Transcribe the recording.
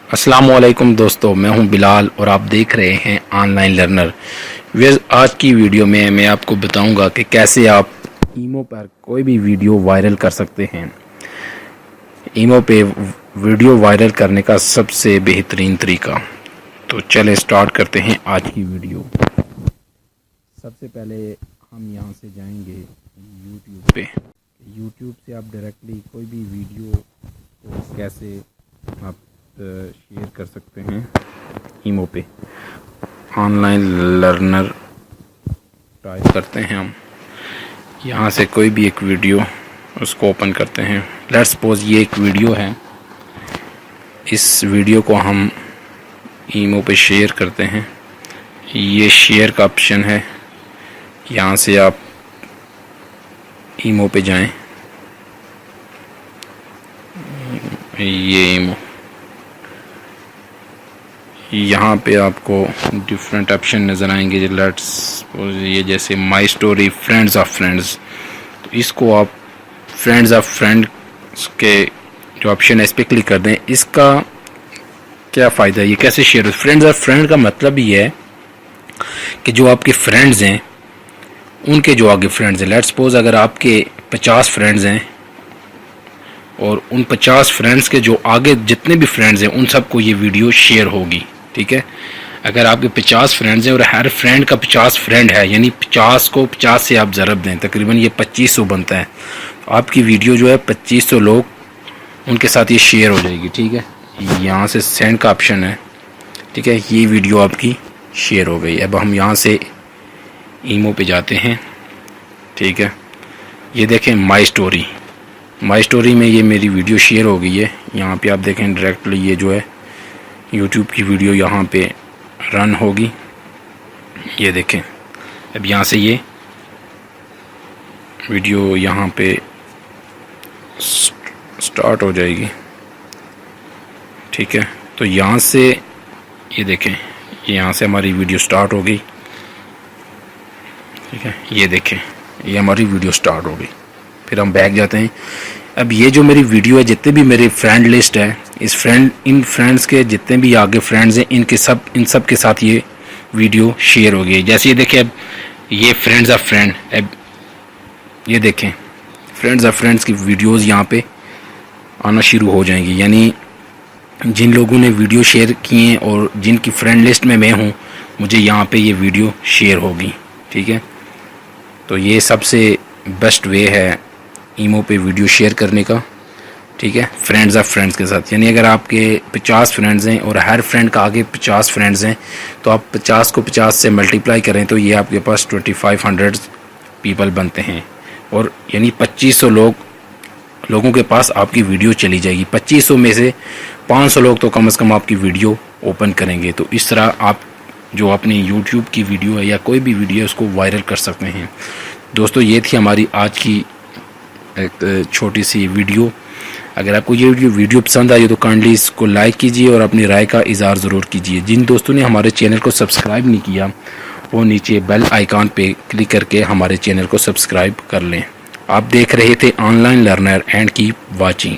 अस्सलामुअलैकुम दोस्तों, मैं हूं बिलाल और आप देख रहे हैं ऑनलाइन लर्नर। आज की वीडियो में मैं आपको बताऊंगा कि कैसे आप ईमो पर कोई भी वीडियो वायरल कर सकते हैं। ईमो पे वीडियो वायरल करने का सबसे बेहतरीन तरीका। तो चले स्टार्ट करते हैं आज की वीडियो। सबसे पहले हम यहां से जाएंगे यूट्यूब पे। यूट्यूब से आप डायरेक्टली कोई भी वीडियो को कैसे आप शेयर कर सकते हैं ईमो पे। ऑनलाइन लर्नर टाइप करते हैं हम, यहाँ से कोई भी एक वीडियो उसको ओपन करते हैं। लेट्स सपोज ये एक वीडियो है, इस वीडियो को हम ईमो पे शेयर करते हैं। ये शेयर का ऑप्शन है, यहाँ से आप ईमो पे जाएं। ये ईमो, यहाँ पे आपको डिफरेंट ऑप्शन नज़र आएंगे। लेट्स ये जैसे my story, friends of friends, तो इसको आप फ्रेंड्स ऑफ फ्रेंड्स के जो ऑप्शन है इस पर क्लिक कर दें। इसका क्या फ़ायदा है, ये कैसे शेयर हो? फ्रेंड्स ऑफ फ्रेंड का मतलब ये है कि जो आपके फ्रेंड्स हैं उनके जो आगे फ्रेंड्स हैं, लेट्स सपोज अगर आपके 50 फ्रेंड्स हैं और उन 50 फ्रेंड्स के जो आगे जितने भी फ्रेंड्स हैं उन सबको ये वीडियो शेयर होगी। ठीक है, अगर आपके 50 फ्रेंड्स हैं और हर फ्रेंड का 50 फ्रेंड है, यानी 50 को 50 से आप ज़रब दें, तकरीबन ये 2500 बनता है। तो आपकी वीडियो जो है 2500 लोग उनके साथ ये शेयर हो जाएगी। ठीक है, यहाँ से सेंड का ऑप्शन है। ठीक है, ये वीडियो आपकी शेयर हो गई। अब हम यहाँ से ईमो पे जाते हैं। ठीक है, ये देखें माई स्टोरी। माई स्टोरी में ये मेरी वीडियो शेयर हो गई है। यहाँ पे आप देखें डायरेक्टली ये जो है यूट्यूब की वीडियो यहाँ पे रन होगी। ये देखें, अब यहाँ से ये वीडियो यहाँ पे स्टार्ट हो जाएगी। ठीक है, तो यहाँ से ये देखें, यहाँ से हमारी वीडियो स्टार्ट हो गई। ठीक है, ये देखें, ये हमारी वीडियो स्टार्ट हो गई। फिर हम बैक जाते हैं। अब ये जो मेरी वीडियो है, जितने भी मेरी फ्रेंड लिस्ट है, इन फ्रेंड्स के जितने भी आगे फ्रेंड्स हैं इन सब के साथ ये वीडियो शेयर हो गई। जैसे ये देखें, अब ये फ्रेंड्स ऑफ फ्रेंड, अब ये देखें फ्रेंड्स ऑफ फ्रेंड्स की वीडियोस यहाँ पे आना शुरू हो जाएंगी। यानी जिन लोगों ने वीडियो शेयर किए हैं और जिनकी फ्रेंड लिस्ट में मैं हूँ, मुझे यहाँ पे ये वीडियो शेयर होगी। ठीक है, तो ये सबसे बेस्ट वे है ईमो पे वीडियो शेयर करने का। ठीक है, फ्रेंड्स ऑफ फ्रेंड्स के साथ, यानी अगर आपके 50 फ्रेंड्स हैं और हर फ्रेंड का आगे 50 फ्रेंड्स हैं, तो आप 50 को 50 से मल्टीप्लाई करें तो ये आपके पास 2500 पीपल बनते हैं, और यानी 2500 लोगों के पास आपकी वीडियो चली जाएगी। 2500 में से 500 लोग तो कम से कम आपकी वीडियो ओपन करेंगे। तो इस तरह आप जो अपनी यूट्यूब की वीडियो है या कोई भी वीडियो है उसको वायरल कर सकते हैं। दोस्तों, ये थी हमारी आज की एक छोटी सी वीडियो। अगर आपको ये वीडियो पसंद आई तो काइंडली इसको लाइक कीजिए और अपनी राय का इज़हार ज़रूर कीजिए। जिन दोस्तों ने हमारे चैनल को सब्सक्राइब नहीं किया, वो नीचे बेल आइकॉन पे क्लिक करके हमारे चैनल को सब्सक्राइब कर लें। आप देख रहे थे online learner and keep watching.